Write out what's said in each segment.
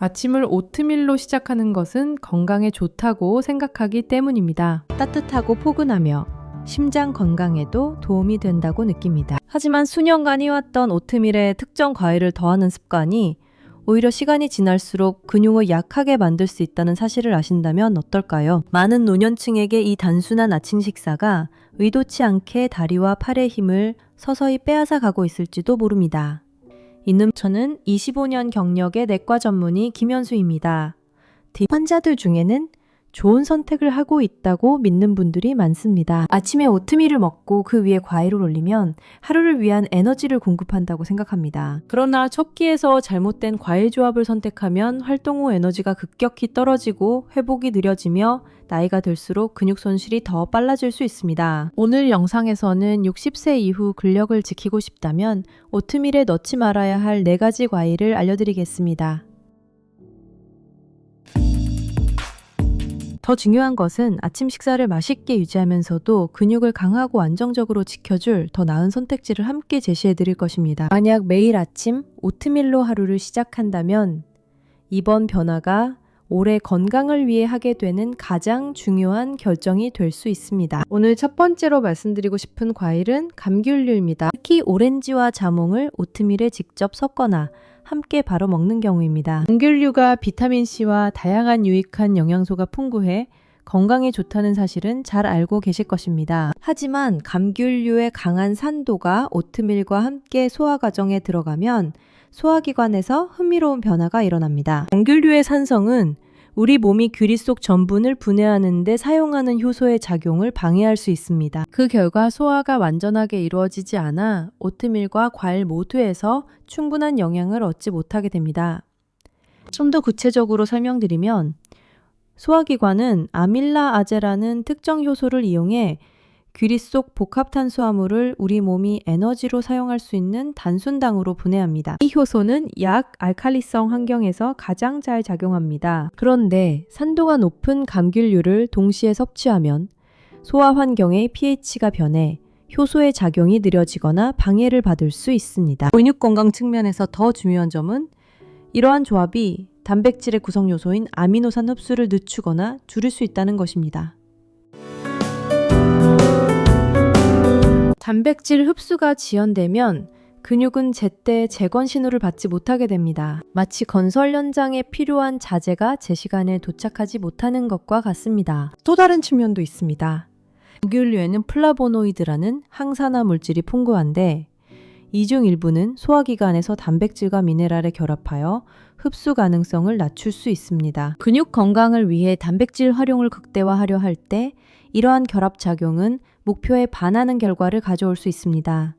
아침을 오트밀로 시작하는 것은 건강에 좋다고 생각하기 때문입니다. 따뜻하고 포근하며 심장 건강에도 도움이 된다고 느낍니다. 하지만 수년간 해왔던 오트밀에 특정 과일을 더하는 습관이 오히려 시간이 지날수록 근육을 약하게 만들 수 있다는 사실을 아신다면 어떨까요? 많은 노년층에게 이 단순한 아침 식사가 의도치 않게 다리와 팔의 힘을 서서히 빼앗아 가고 있을지도 모릅니다. 저는 25년 경력의 내과 전문의 김현수입니다. 환자들 중에는 좋은 선택을 하고 있다고 믿는 분들이 많습니다. 아침에 오트밀을 먹고 그 위에 과일을 올리면 하루를 위한 에너지를 공급한다고 생각합니다. 그러나 첫 끼에서 잘못된 과일 조합을 선택하면 활동 후 에너지가 급격히 떨어지고 회복이 느려지며 나이가 들수록 근육 손실이 더 빨라질 수 있습니다. 오늘 영상에서는 60세 이후 근력을 지키고 싶다면 오트밀에 넣지 말아야 할 4가지 과일을 알려드리겠습니다. 더 중요한 것은 아침 식사를 맛있게 유지하면서도 근육을 강하고 안정적으로 지켜줄 더 나은 선택지를 함께 제시해 드릴 것입니다. 만약 매일 아침 오트밀로 하루를 시작한다면 이번 변화가 올해 건강을 위해 하게 되는 가장 중요한 결정이 될 수 있습니다. 오늘 첫 번째로 말씀드리고 싶은 과일은 감귤류입니다. 특히 오렌지와 자몽을 오트밀에 직접 섞거나 함께 바로 먹는 경우입니다. 감귤류가 비타민C와 다양한 유익한 영양소가 풍부해 건강에 좋다는 사실은 잘 알고 계실 것입니다. 하지만 감귤류의 강한 산도가 오트밀과 함께 소화 과정에 들어가면 소화기관에서 흥미로운 변화가 일어납니다. 감귤류의 산성은 우리 몸이 귀리 속 전분을 분해하는 데 사용하는 효소의 작용을 방해할 수 있습니다. 그 결과 소화가 완전하게 이루어지지 않아 오트밀과 과일 모두에서 충분한 영양을 얻지 못하게 됩니다. 좀 더 구체적으로 설명드리면 소화기관은 아밀라아제라는 특정 효소를 이용해 귀리 속 복합탄수화물을 우리 몸이 에너지로 사용할 수 있는 단순당으로 분해합니다. 이 효소는 약 알칼리성 환경에서 가장 잘 작용합니다. 그런데 산도가 높은 감귤류를 동시에 섭취하면 소화 환경의 pH가 변해 효소의 작용이 느려지거나 방해를 받을 수 있습니다. 근육 건강 측면에서 더 중요한 점은 이러한 조합이 단백질의 구성 요소인 아미노산 흡수를 늦추거나 줄일 수 있다는 것입니다. 단백질 흡수가 지연되면 근육은 제때 재건 신호를 받지 못하게 됩니다. 마치 건설 현장에 필요한 자재가 제 시간에 도착하지 못하는 것과 같습니다. 또 다른 측면도 있습니다. 감귤류에는 플라보노이드라는 항산화 물질이 풍부한데 이 중 일부는 소화기관에서 단백질과 미네랄에 결합하여 흡수 가능성을 낮출 수 있습니다. 근육 건강을 위해 단백질 활용을 극대화하려 할 때 이러한 결합작용은 목표에 반하는 결과를 가져올 수 있습니다.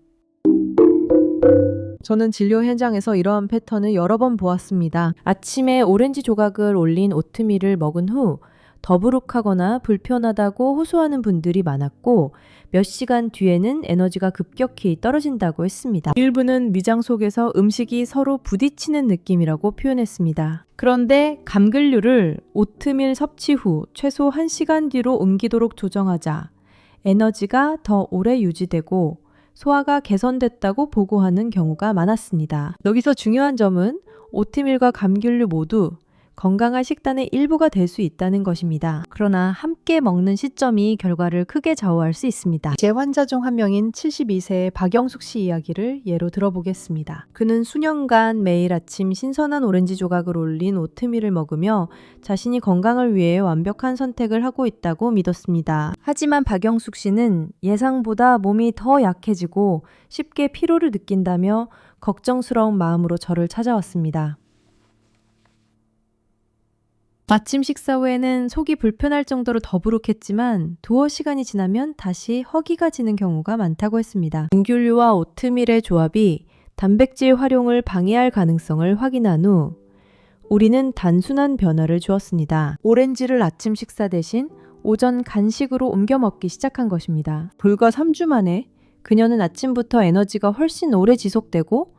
저는 진료 현장에서 이러한 패턴을 여러 번 보았습니다. 아침에 오렌지 조각을 올린 오트밀을 먹은 후 더부룩하거나 불편하다고 호소하는 분들이 많았고 몇 시간 뒤에는 에너지가 급격히 떨어진다고 했습니다. 일부는 위장 속에서 음식이 서로 부딪히는 느낌이라고 표현했습니다. 그런데 감귤류를 오트밀 섭취 후 최소 1시간 뒤로 옮기도록 조정하자 에너지가 더 오래 유지되고 소화가 개선됐다고 보고하는 경우가 많았습니다. 여기서 중요한 점은 오트밀과 감귤류 모두 건강한 식단의 일부가 될 수 있다는 것입니다. 그러나 함께 먹는 시점이 결과를 크게 좌우할 수 있습니다. 제 환자 중 한 명인 72세의 박영숙 씨 이야기를 예로 들어보겠습니다. 그는 수년간 매일 아침 신선한 오렌지 조각을 올린 오트밀을 먹으며 자신이 건강을 위해 완벽한 선택을 하고 있다고 믿었습니다. 하지만 박영숙 씨는 예상보다 몸이 더 약해지고 쉽게 피로를 느낀다며 걱정스러운 마음으로 저를 찾아왔습니다. 아침 식사 후에는 속이 불편할 정도로 더부룩했지만 두어 시간이 지나면 다시 허기가 지는 경우가 많다고 했습니다. 감귤류와 오트밀의 조합이 단백질 활용을 방해할 가능성을 확인한 후 우리는 단순한 변화를 주었습니다. 오렌지를 아침 식사 대신 오전 간식으로 옮겨 먹기 시작한 것입니다. 불과 3주 만에 그녀는 아침부터 에너지가 훨씬 오래 지속되고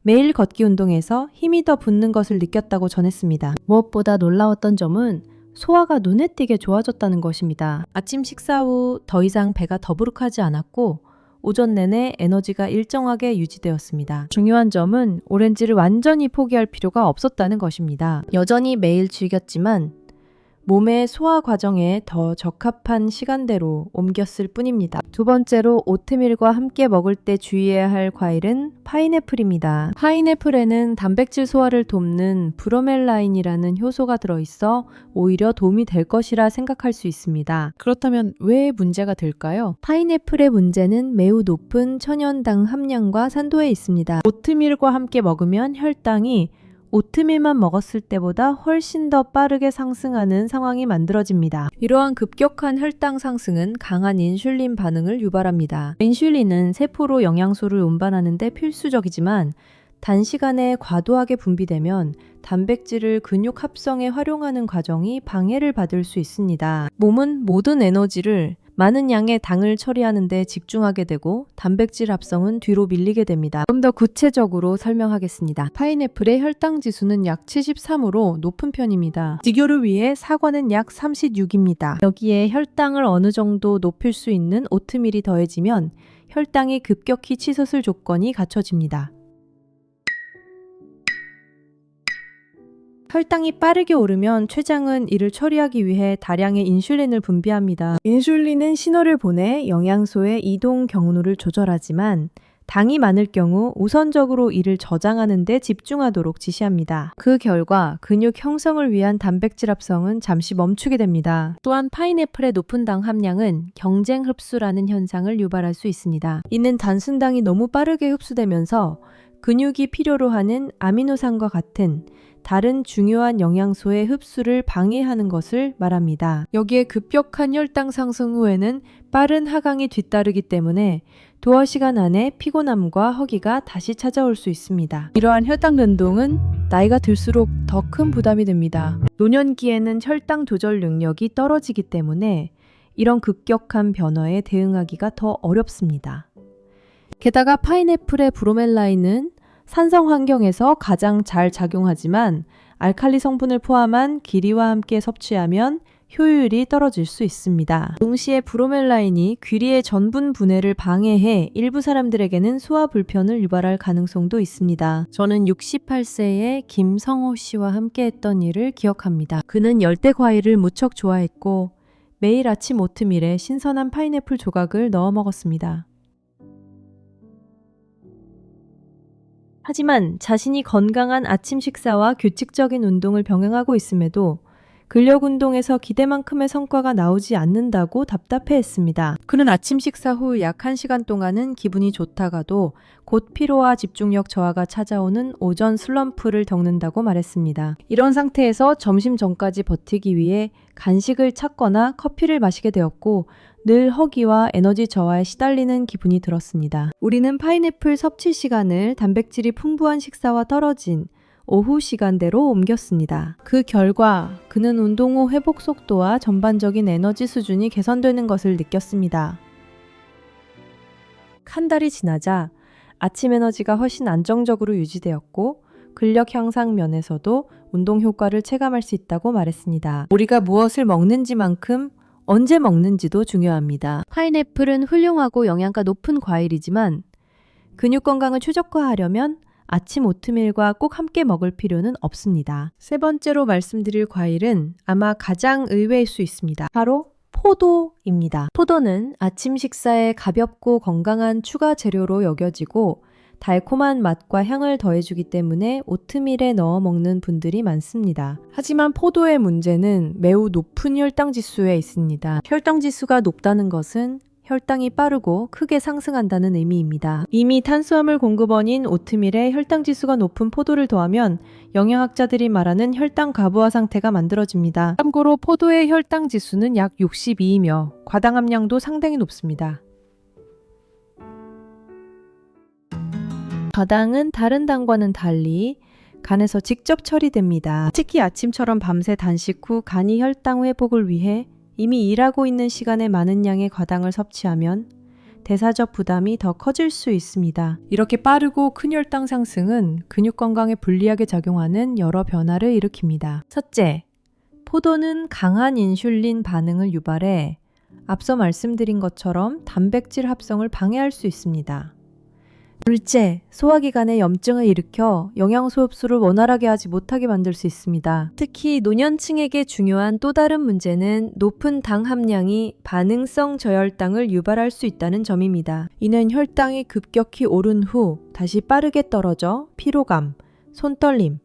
매일 걷기 운동에서 힘이 더 붙는 것을 느꼈다고 전했습니다. 무엇보다 놀라웠던 점은 소화가 눈에 띄게 좋아졌다는 것입니다. 아침 식사 후 더 이상 배가 더부룩하지 않았고 오전 내내 에너지가 일정하게 유지되었습니다. 중요한 점은 오렌지를 완전히 포기할 필요가 없었다는 것입니다. 여전히 매일 즐겼지만 몸의 소화 과정에 더 적합한 시간대로 옮겼을 뿐입니다. 두 번째로 오트밀과 함께 먹을 때 주의해야 할 과일은 파인애플입니다. 파인애플에는 단백질 소화를 돕는 브로멜라인이라는 효소가 들어있어 오히려 도움이 될 것이라 생각할 수 있습니다. 그렇다면 왜 문제가 될까요? 파인애플의 문제는 매우 높은 천연당 함량과 산도에 있습니다. 오트밀과 함께 먹으면 혈당이 오트밀만 먹었을 때보다 훨씬 더 빠르게 상승하는 상황이 만들어집니다. 이러한 급격한 혈당 상승은 강한 인슐린 반응을 유발합니다. 인슐린은 세포로 영양소를 운반하는 데 필수적이지만 단시간에 과도하게 분비되면 단백질을 근육 합성에 활용하는 과정이 방해를 받을 수 있습니다. 몸은 모든 에너지를 많은 양의 당을 처리하는 데 집중하게 되고 단백질 합성은 뒤로 밀리게 됩니다. 좀 더 구체적으로 설명하겠습니다. 파인애플의 혈당 지수는 약 73으로 높은 편입니다. 비교를 위해 사과는 약 36입니다. 여기에 혈당을 어느 정도 높일 수 있는 오트밀이 더해지면 혈당이 급격히 치솟을 조건이 갖춰집니다. 혈당이 빠르게 오르면 췌장은 이를 처리하기 위해 다량의 인슐린을 분비합니다. 인슐린은 신호를 보내 영양소의 이동 경로를 조절하지만 당이 많을 경우 우선적으로 이를 저장하는 데 집중하도록 지시합니다. 그 결과 근육 형성을 위한 단백질 합성은 잠시 멈추게 됩니다. 또한 파인애플의 높은 당 함량은 경쟁 흡수라는 현상을 유발할 수 있습니다. 이는 단순당이 너무 빠르게 흡수되면서 근육이 필요로 하는 아미노산과 같은 다른 중요한 영양소의 흡수를 방해하는 것을 말합니다. 여기에 급격한 혈당 상승 후에는 빠른 하강이 뒤따르기 때문에 도어 시간 안에 피곤함과 허기가 다시 찾아올 수 있습니다. 이러한 혈당 변동은 나이가 들수록 더 큰 부담이 됩니다. 노년기에는 혈당 조절 능력이 떨어지기 때문에 이런 급격한 변화에 대응하기가 더 어렵습니다. 게다가 파인애플의 브로멜라인은 산성 환경에서 가장 잘 작용하지만 알칼리 성분을 포함한 귀리와 함께 섭취하면 효율이 떨어질 수 있습니다. 동시에 브로멜라인이 귀리의 전분 분해를 방해해 일부 사람들에게는 소화 불편을 유발할 가능성도 있습니다. 저는 68세의 김성호 씨와 함께 했던 일을 기억합니다. 그는 열대 과일을 무척 좋아했고 매일 아침 오트밀에 신선한 파인애플 조각을 넣어 먹었습니다. 하지만 자신이 건강한 아침 식사와 규칙적인 운동을 병행하고 있음에도 근력 운동에서 기대만큼의 성과가 나오지 않는다고 답답해했습니다. 그는 아침 식사 후 약 1시간 동안은 기분이 좋다가도 곧 피로와 집중력 저하가 찾아오는 오전 슬럼프를 겪는다고 말했습니다. 이런 상태에서 점심 전까지 버티기 위해 간식을 찾거나 커피를 마시게 되었고 늘 허기와 에너지 저하에 시달리는 기분이 들었습니다. 우리는 파인애플 섭취 시간을 단백질이 풍부한 식사와 떨어진 오후 시간대로 옮겼습니다. 그 결과 그는 운동 후 회복 속도와 전반적인 에너지 수준이 개선되는 것을 느꼈습니다. 한 달이 지나자 아침 에너지가 훨씬 안정적으로 유지되었고 근력 향상 면에서도 운동 효과를 체감할 수 있다고 말했습니다. 우리가 무엇을 먹는지만큼 언제 먹는지도 중요합니다. 파인애플은 훌륭하고 영양가 높은 과일이지만 근육 건강을 최적화하려면 아침 오트밀과 꼭 함께 먹을 필요는 없습니다. 세 번째로 말씀드릴 과일은 아마 가장 의외일 수 있습니다. 바로 포도입니다. 포도는 아침 식사에 가볍고 건강한 추가 재료로 여겨지고 달콤한 맛과 향을 더해주기 때문에 오트밀에 넣어 먹는 분들이 많습니다. 하지만 포도의 문제는 매우 높은 혈당 지수에 있습니다. 혈당 지수가 높다는 것은 혈당이 빠르고 크게 상승한다는 의미입니다. 이미 탄수화물 공급원인 오트밀에 혈당 지수가 높은 포도를 더하면 영양학자들이 말하는 혈당 과부하 상태가 만들어집니다. 참고로 포도의 혈당 지수는 약 62이며 과당 함량도 상당히 높습니다. 과당은 다른 당과는 달리 간에서 직접 처리됩니다. 특히 아침처럼 밤새 단식 후 간이 혈당 회복을 위해 이미 일하고 있는 시간에 많은 양의 과당을 섭취하면 대사적 부담이 더 커질 수 있습니다. 이렇게 빠르고 큰 혈당 상승은 근육 건강에 불리하게 작용하는 여러 변화를 일으킵니다. 첫째, 포도는 강한 인슐린 반응을 유발해 앞서 말씀드린 것처럼 단백질 합성을 방해할 수 있습니다. 둘째, 소화기관에 염증을 일으켜 영양소 흡수를 원활하게 하지 못하게 만들 수 있습니다. 특히 노년층에게 중요한 또 다른 문제는 높은 당 함량이 반응성 저혈당을 유발할 수 있다는 점입니다. 이는 혈당이 급격히 오른 후 다시 빠르게 떨어져 피로감, 손떨림,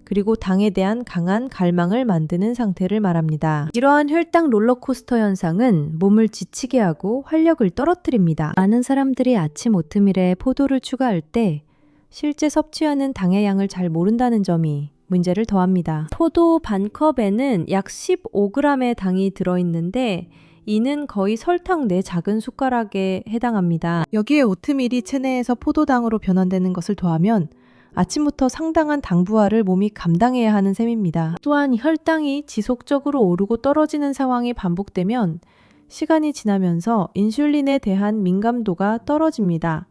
그리고 당에 대한 강한 갈망을 만드는 상태를 말합니다. 이러한 혈당 롤러코스터 현상은 몸을 지치게 하고 활력을 떨어뜨립니다. 많은 사람들이 아침 오트밀에 포도를 추가할 때 실제 섭취하는 당의 양을 잘 모른다는 점이 문제를 더합니다. 포도 반컵에는 약 15g의 당이 들어있는데 이는 거의 설탕 4 작은 숟가락에 해당합니다. 여기에 오트밀이 체내에서 포도당으로 변환되는 것을 더하면 아침부터 상당한 당 부하를 몸이 감당해야 하는 셈입니다. 또한 혈당이 지속적으로 오르고 떨어지는 상황이 반복되면 시간이 지나면서 인슐린에 대한 민감도가 떨어집니다.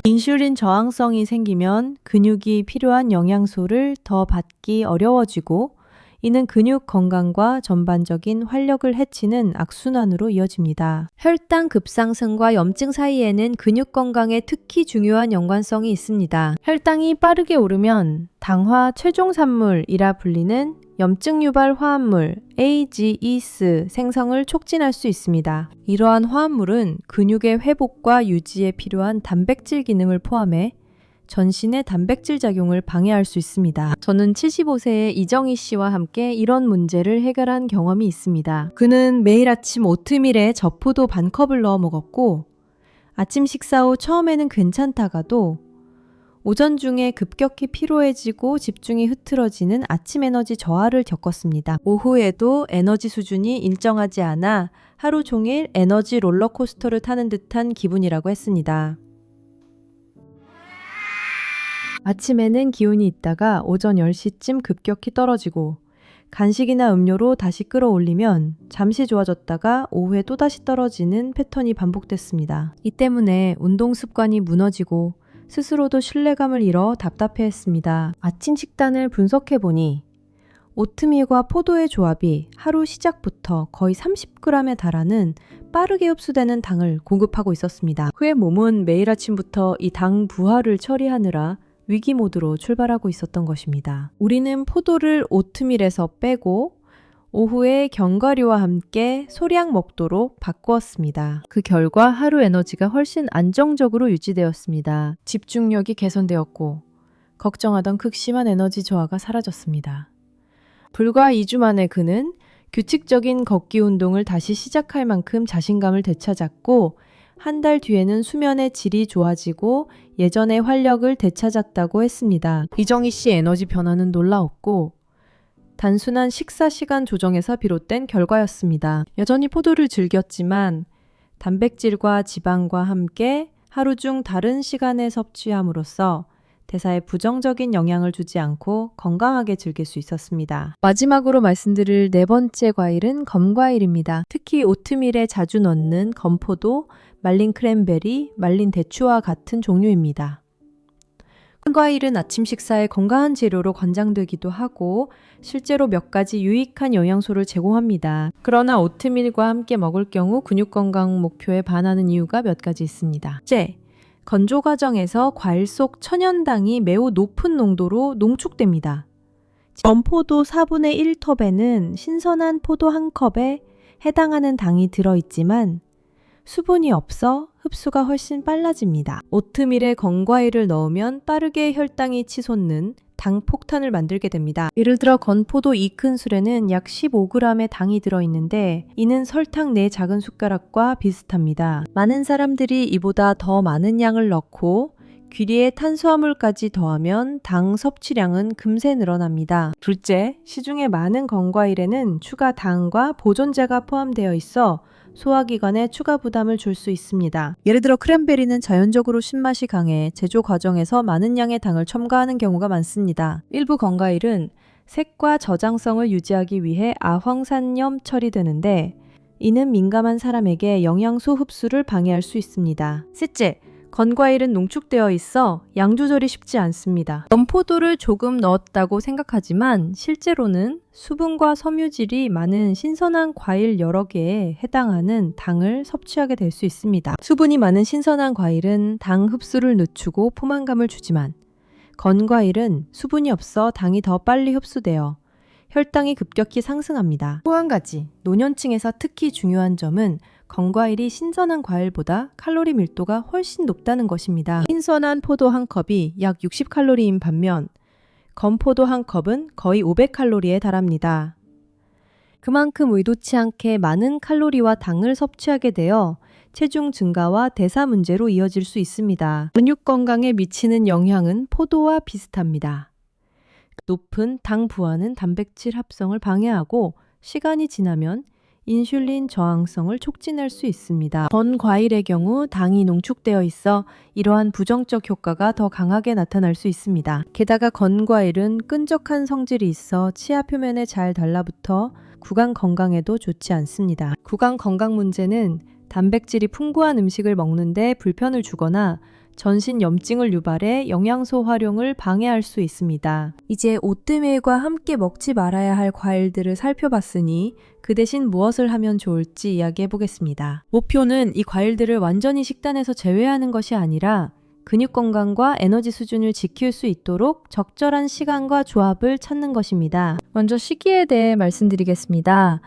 인슐린 저항성이 생기면 근육이 필요한 영양소를 더 받기 어려워지고 이는 근육 건강과 전반적인 활력을 해치는 악순환으로 이어집니다. 혈당 급상승과 염증 사이에는 근육 건강에 특히 중요한 연관성이 있습니다. 혈당이 빠르게 오르면 당화 최종 산물이라 불리는 염증 유발 화합물 AGEs 생성을 촉진할 수 있습니다. 이러한 화합물은 근육의 회복과 유지에 필요한 단백질 기능을 포함해 전신의 단백질 작용을 방해할 수 있습니다. 저는 75세의 이정희 씨와 함께 이런 문제를 해결한 경험이 있습니다. 그는 매일 아침 오트밀에 저포도 반컵을 넣어 먹었고 아침 식사 후 처음에는 괜찮다가도 오전 중에 급격히 피로해지고 집중이 흐트러지는 아침 에너지 저하를 겪었습니다. 오후에도 에너지 수준이 일정하지 않아 하루 종일 에너지 롤러코스터를 타는 듯한 기분이라고 했습니다. 아침에는 기운이 있다가 오전 10시쯤 급격히 떨어지고 간식이나 음료로 다시 끌어올리면 잠시 좋아졌다가 오후에 또다시 떨어지는 패턴이 반복됐습니다. 이 때문에 운동 습관이 무너지고 스스로도 신뢰감을 잃어 답답해했습니다. 아침 식단을 분석해보니 오트밀과 포도의 조합이 하루 시작부터 거의 30g에 달하는 빠르게 흡수되는 당을 공급하고 있었습니다. 그의 몸은 매일 아침부터 이 당 부하를 처리하느라 위기 모드로 출발하고 있었던 것입니다. 우리는 포도를 오트밀에서 빼고 오후에 견과류와 함께 소량 먹도록 바꾸었습니다. 그 결과 하루 에너지가 훨씬 안정적으로 유지되었습니다. 집중력이 개선되었고 걱정하던 극심한 에너지 저하가 사라졌습니다. 불과 2주 만에 그는 규칙적인 걷기 운동을 다시 시작할 만큼 자신감을 되찾았고 한 달 뒤에는 수면의 질이 좋아지고 예전의 활력을 되찾았다고 했습니다. 이정희 씨 에너지 변화는 놀라웠고 단순한 식사 시간 조정에서 비롯된 결과였습니다. 여전히 포도를 즐겼지만 단백질과 지방과 함께 하루 중 다른 시간에 섭취함으로써 대사에 부정적인 영향을 주지 않고 건강하게 즐길 수 있었습니다. 마지막으로 말씀드릴 네 번째 과일은 검과일입니다. 특히 오트밀에 자주 넣는 건포도, 말린 크랜베리, 말린 대추와 같은 종류입니다. 검과일은 아침 식사에 건강한 재료로 권장되기도 하고 실제로 몇 가지 유익한 영양소를 제공합니다. 그러나 오트밀과 함께 먹을 경우 근육 건강 목표에 반하는 이유가 몇 가지 있습니다. 첫째, 건조 과정에서 과일 속 천연당이 매우 높은 농도로 농축됩니다. 건포도 4분의 1컵에는 신선한 포도 1컵에 해당하는 당이 들어있지만 수분이 없어 흡수가 훨씬 빨라집니다. 오트밀에 건과일을 넣으면 빠르게 혈당이 치솟는 당 폭탄을 만들게 됩니다. 예를 들어 건포도 2큰술에는 약 15g의 당이 들어있는데 이는 설탕 4 작은 숟가락과 비슷합니다. 많은 사람들이 이보다 더 많은 양을 넣고 귀리에 탄수화물까지 더하면 당 섭취량은 금세 늘어납니다. 둘째, 시중에 많은 건과일에는 추가 당과 보존제가 포함되어 있어 소화기관에 추가 부담을 줄 수 있습니다. 예를 들어 크랜베리는 자연적으로 신맛이 강해 제조 과정에서 많은 양의 당을 첨가하는 경우가 많습니다. 일부 건과일은 색과 저장성을 유지하기 위해 아황산염 처리되는데 이는 민감한 사람에게 영양소 흡수를 방해할 수 있습니다. 셋째, 건과일은 농축되어 있어 양 조절이 쉽지 않습니다. 건포도를 조금 넣었다고 생각하지만 실제로는 수분과 섬유질이 많은 신선한 과일 여러 개에 해당하는 당을 섭취하게 될 수 있습니다. 수분이 많은 신선한 과일은 당 흡수를 늦추고 포만감을 주지만 건과일은 수분이 없어 당이 더 빨리 흡수되어 혈당이 급격히 상승합니다. 또 한 가지, 노년층에서 특히 중요한 점은 건과일이 신선한 과일보다 칼로리 밀도가 훨씬 높다는 것입니다. 신선한 포도 한 컵이 약 60칼로리인 반면 건포도 한 컵은 거의 500칼로리에 달합니다. 그만큼 의도치 않게 많은 칼로리와 당을 섭취하게 되어 체중 증가와 대사 문제로 이어질 수 있습니다. 근육 건강에 미치는 영향은 포도와 비슷합니다. 높은 당 부하는 단백질 합성을 방해하고 시간이 지나면 인슐린 저항성을 촉진할 수 있습니다. 건과일의 경우 당이 농축되어 있어 이러한 부정적 효과가 더 강하게 나타날 수 있습니다. 게다가 건과일은 끈적한 성질이 있어 치아 표면에 잘 달라붙어 구강 건강에도 좋지 않습니다. 구강 건강 문제는 단백질이 풍부한 음식을 먹는데 불편을 주거나 전신 염증을 유발해 영양소 활용을 방해할 수 있습니다. 이제 오트밀과 함께 먹지 말아야 할 과일들을 살펴봤으니 그 대신 무엇을 하면 좋을지 이야기해 보겠습니다. 목표는 이 과일들을 완전히 식단에서 제외하는 것이 아니라 근육 건강과 에너지 수준을 지킬 수 있도록 적절한 시간과 조합을 찾는 것입니다. 먼저 시기에 대해 말씀드리겠습니다.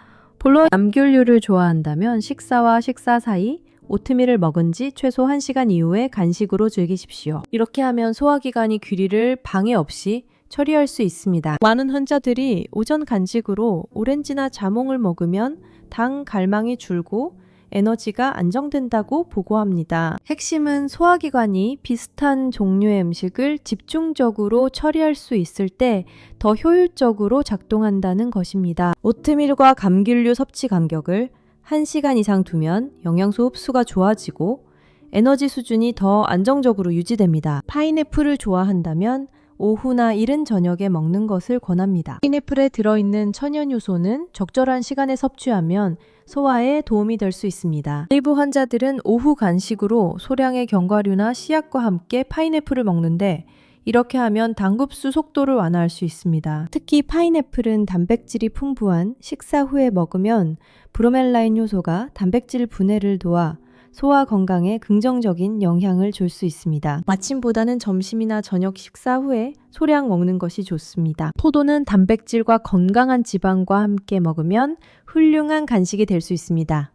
물론 남귤류를 좋아한다면 식사와 식사 사이 오트밀을 먹은 지 최소 1시간 이후에 간식으로 즐기십시오. 이렇게 하면 소화기관이 귀리를 방해 없이 처리할 수 있습니다. 많은 환자들이 오전 간식으로 오렌지나 자몽을 먹으면 당 갈망이 줄고 에너지가 안정된다고 보고합니다. 핵심은 소화기관이 비슷한 종류의 음식을 집중적으로 처리할 수 있을 때 더 효율적으로 작동한다는 것입니다. 오트밀과 감귤류 섭취 간격을 1시간 이상 두면 영양소 흡수가 좋아지고 에너지 수준이 더 안정적으로 유지됩니다. 파인애플을 좋아한다면 오후나 이른 저녁에 먹는 것을 권합니다. 파인애플에 들어있는 천연 요소는 적절한 시간에 섭취하면 소화에 도움이 될 수 있습니다. 일부 환자들은 오후 간식으로 소량의 견과류나 씨앗과 함께 파인애플을 먹는데 이렇게 하면 당 흡수 속도를 완화할 수 있습니다. 특히 파인애플은 단백질이 풍부한 식사 후에 먹으면 브로멜라인 효소가 단백질 분해를 도와 소화 건강에 긍정적인 영향을 줄 수 있습니다. 아침보다는 점심이나 저녁 식사 후에 소량 먹는 것이 좋습니다. 포도는 단백질과 건강한 지방과 함께 먹으면 훌륭한 간식이 될 수 있습니다.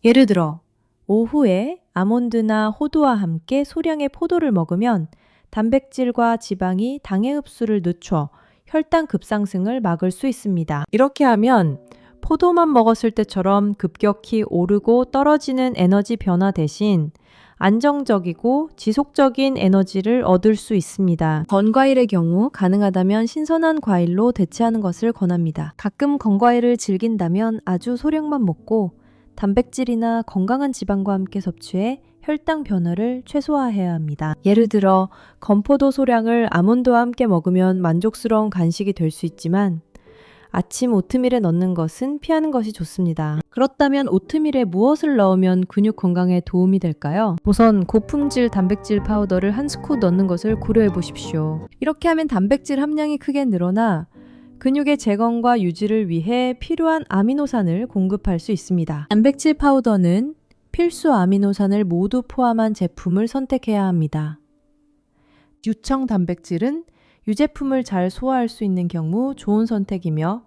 예를 들어 오후에 아몬드나 호두와 함께 소량의 포도를 먹으면 단백질과 지방이 당의 흡수를 늦춰 혈당 급상승을 막을 수 있습니다. 이렇게 하면 포도만 먹었을 때처럼 급격히 오르고 떨어지는 에너지 변화 대신 안정적이고 지속적인 에너지를 얻을 수 있습니다. 건과일의 경우 가능하다면 신선한 과일로 대체하는 것을 권합니다. 가끔 건과일을 즐긴다면 아주 소량만 먹고 단백질이나 건강한 지방과 함께 섭취해 혈당 변화를 최소화해야 합니다. 예를 들어 건포도 소량을 아몬드와 함께 먹으면 만족스러운 간식이 될 수 있지만 아침 오트밀에 넣는 것은 피하는 것이 좋습니다. 그렇다면 오트밀에 무엇을 넣으면 근육 건강에 도움이 될까요? 우선 고품질 단백질 파우더를 한 스쿱 넣는 것을 고려해 보십시오. 이렇게 하면 단백질 함량이 크게 늘어나 근육의 재건과 유지를 위해 필요한 아미노산을 공급할 수 있습니다. 단백질 파우더는 필수 아미노산을 모두 포함한 제품을 선택해야 합니다. 유청 단백질은 유제품을 잘 소화할 수 있는 경우 좋은 선택이며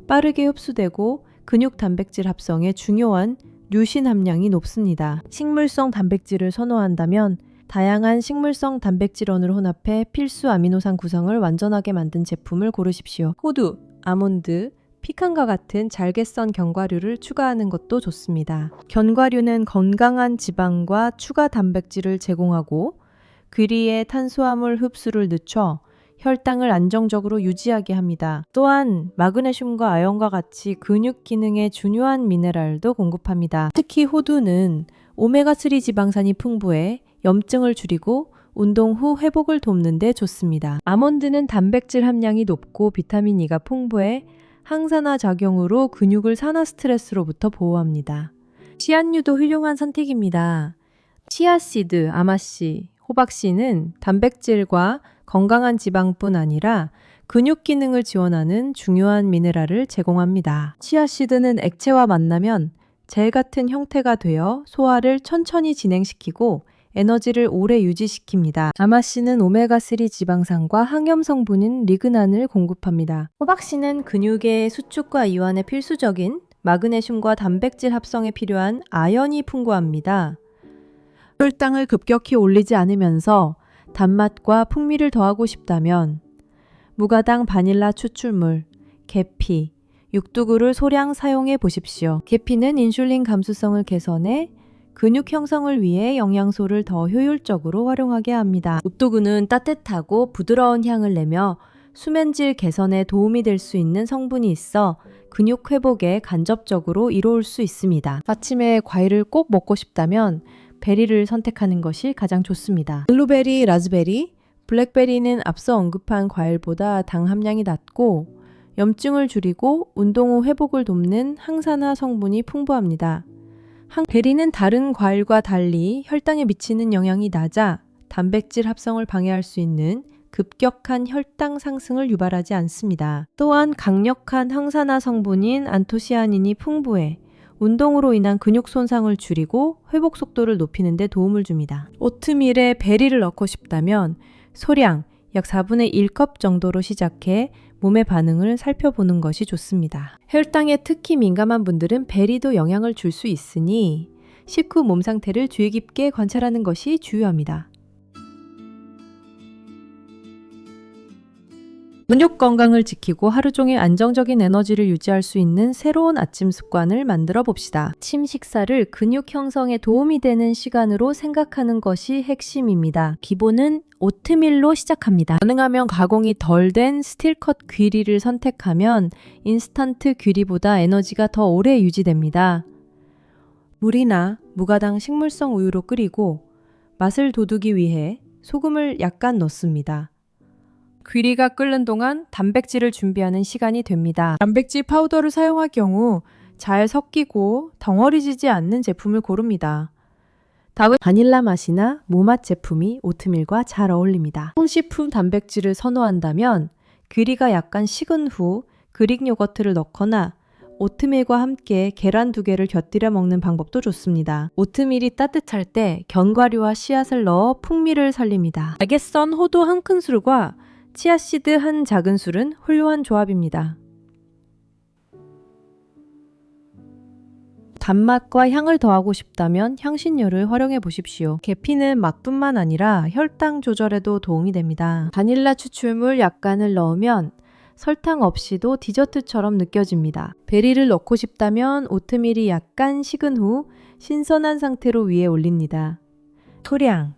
빠르게 흡수되고 근육 단백질 합성에 중요한 류신 함량이 높습니다. 식물성 단백질을 선호한다면 다양한 식물성 단백질원을 혼합해 필수 아미노산 구성을 완전하게 만든 제품을 고르십시오. 호두, 아몬드, 피칸과 같은 잘게 썬 견과류를 추가하는 것도 좋습니다. 견과류는 건강한 지방과 추가 단백질을 제공하고 귀리의 탄수화물 흡수를 늦춰 혈당을 안정적으로 유지하게 합니다. 또한 마그네슘과 아연과 같이 근육 기능에 중요한 미네랄도 공급합니다. 특히 호두는 오메가3 지방산이 풍부해 염증을 줄이고 운동 후 회복을 돕는 데 좋습니다. 아몬드는 단백질 함량이 높고 비타민 E가 풍부해 항산화 작용으로 근육을 산화 스트레스로부터 보호합니다. 씨앗류도 훌륭한 선택입니다. 치아씨드, 아마씨, 호박씨는 단백질과 건강한 지방뿐 아니라 근육 기능을 지원하는 중요한 미네랄을 제공합니다. 치아씨드는 액체와 만나면 젤 같은 형태가 되어 소화를 천천히 진행시키고 에너지를 오래 유지시킵니다. 아마씨는 오메가3 지방산과 항염 성분인 리그난을 공급합니다. 호박씨는 근육의 수축과 이완에 필수적인 마그네슘과 단백질 합성에 필요한 아연이 풍부합니다. 혈당을 급격히 올리지 않으면서 단맛과 풍미를 더하고 싶다면 무가당 바닐라 추출물, 계피, 육두구를 소량 사용해 보십시오. 계피는 인슐린 감수성을 개선해 근육 형성을 위해 영양소를 더 효율적으로 활용하게 합니다. 육두구는 따뜻하고 부드러운 향을 내며 수면질 개선에 도움이 될 수 있는 성분이 있어 근육 회복에 간접적으로 이로울 수 있습니다. 아침에 과일을 꼭 먹고 싶다면 베리를 선택하는 것이 가장 좋습니다. 블루베리, 라즈베리, 블랙베리는 앞서 언급한 과일보다 당 함량이 낮고 염증을 줄이고 운동 후 회복을 돕는 항산화 성분이 풍부합니다. 베리는 다른 과일과 달리 혈당에 미치는 영향이 낮아 단백질 합성을 방해할 수 있는 급격한 혈당 상승을 유발하지 않습니다. 또한 강력한 항산화 성분인 안토시아닌이 풍부해 운동으로 인한 근육 손상을 줄이고 회복 속도를 높이는 데 도움을 줍니다. 오트밀에 베리를 넣고 싶다면 소량 약 4분의 1컵 정도로 시작해 몸의 반응을 살펴보는 것이 좋습니다. 혈당에 특히 민감한 분들은 베리도 영향을 줄 수 있으니 식후 몸 상태를 주의 깊게 관찰하는 것이 중요합니다. 근육 건강을 지키고 하루 종일 안정적인 에너지를 유지할 수 있는 새로운 아침 습관을 만들어 봅시다. 아침 식사를 근육 형성에 도움이 되는 시간으로 생각하는 것이 핵심입니다. 기본은 오트밀로 시작합니다. 가능하면 가공이 덜 된 스틸컷 귀리를 선택하면 인스턴트 귀리보다 에너지가 더 오래 유지됩니다. 물이나 무가당 식물성 우유로 끓이고 맛을 돋우기 위해 소금을 약간 넣습니다. 귀리가 끓는 동안 단백질을 준비하는 시간이 됩니다. 단백질 파우더를 사용할 경우 잘 섞이고 덩어리지지 않는 제품을 고릅니다. 다음은 바닐라 맛이나 무맛 제품이 오트밀과 잘 어울립니다. 손식품 단백질을 선호한다면 귀리가 약간 식은 후 그릭 요거트를 넣거나 오트밀과 함께 계란 2개를 곁들여 먹는 방법도 좋습니다. 오트밀이 따뜻할 때 견과류와 씨앗을 넣어 풍미를 살립니다. 약에 썬 호두 1큰술과 치아씨드 1 작은술은 훌륭한 조합입니다. 단맛과 향을 더하고 싶다면 향신료를 활용해 보십시오. 계피는 맛뿐만 아니라 혈당 조절에도 도움이 됩니다. 바닐라 추출물 약간을 넣으면 설탕 없이도 디저트처럼 느껴집니다. 베리를 넣고 싶다면 오트밀이 약간 식은 후 신선한 상태로 위에 올립니다. 소량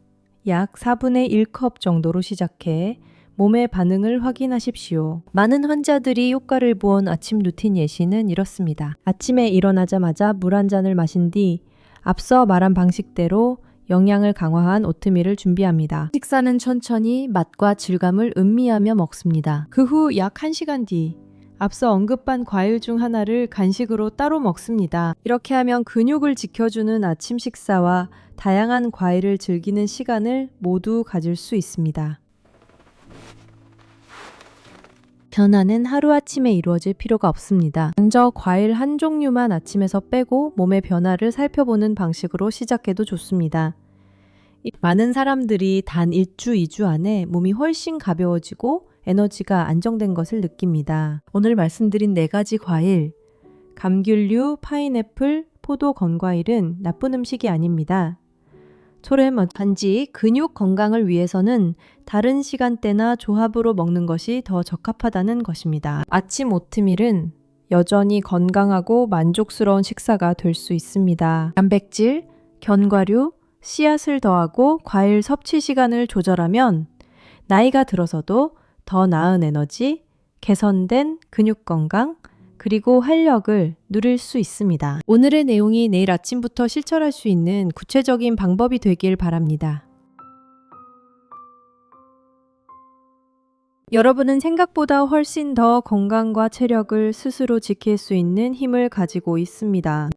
약 4분의 1컵 정도로 시작해 몸의 반응을 확인하십시오. 많은 환자들이 효과를 보온 아침 루틴 예시는 이렇습니다. 아침에 일어나자마자 물 한 잔을 마신 뒤 앞서 말한 방식대로 영양을 강화한 오트밀을 준비합니다. 식사는 천천히 맛과 질감을 음미하며 먹습니다. 그 후 약 1시간 뒤 앞서 언급한 과일 중 하나를 간식으로 따로 먹습니다. 이렇게 하면 근육을 지켜주는 아침 식사와 다양한 과일을 즐기는 시간을 모두 가질 수 있습니다. 변화는 하루아침에 이루어질 필요가 없습니다. 먼저 과일 한 종류만 아침에서 빼고 몸의 변화를 살펴보는 방식으로 시작해도 좋습니다. 많은 사람들이 단 1주, 2주 안에 몸이 훨씬 가벼워지고 에너지가 안정된 것을 느낍니다. 오늘 말씀드린 4가지 과일, 감귤류, 파인애플, 포도, 건과일은 나쁜 음식이 아닙니다. 단지 근육 건강을 위해서는 다른 시간대나 조합으로 먹는 것이 더 적합하다는 것입니다. 아침 오트밀은 여전히 건강하고 만족스러운 식사가 될 수 있습니다. 단백질, 견과류, 씨앗을 더하고 과일 섭취 시간을 조절하면 나이가 들어서도 더 나은 에너지, 개선된 근육 건강, 그리고 활력을 누릴 수 있습니다. 오늘의 내용이 내일 아침부터 실천할 수 있는 구체적인 방법이 되길 바랍니다. 여러분은 생각보다 훨씬 더 건강과 체력을 스스로 지킬 수 있는 힘을 가지고 있습니다.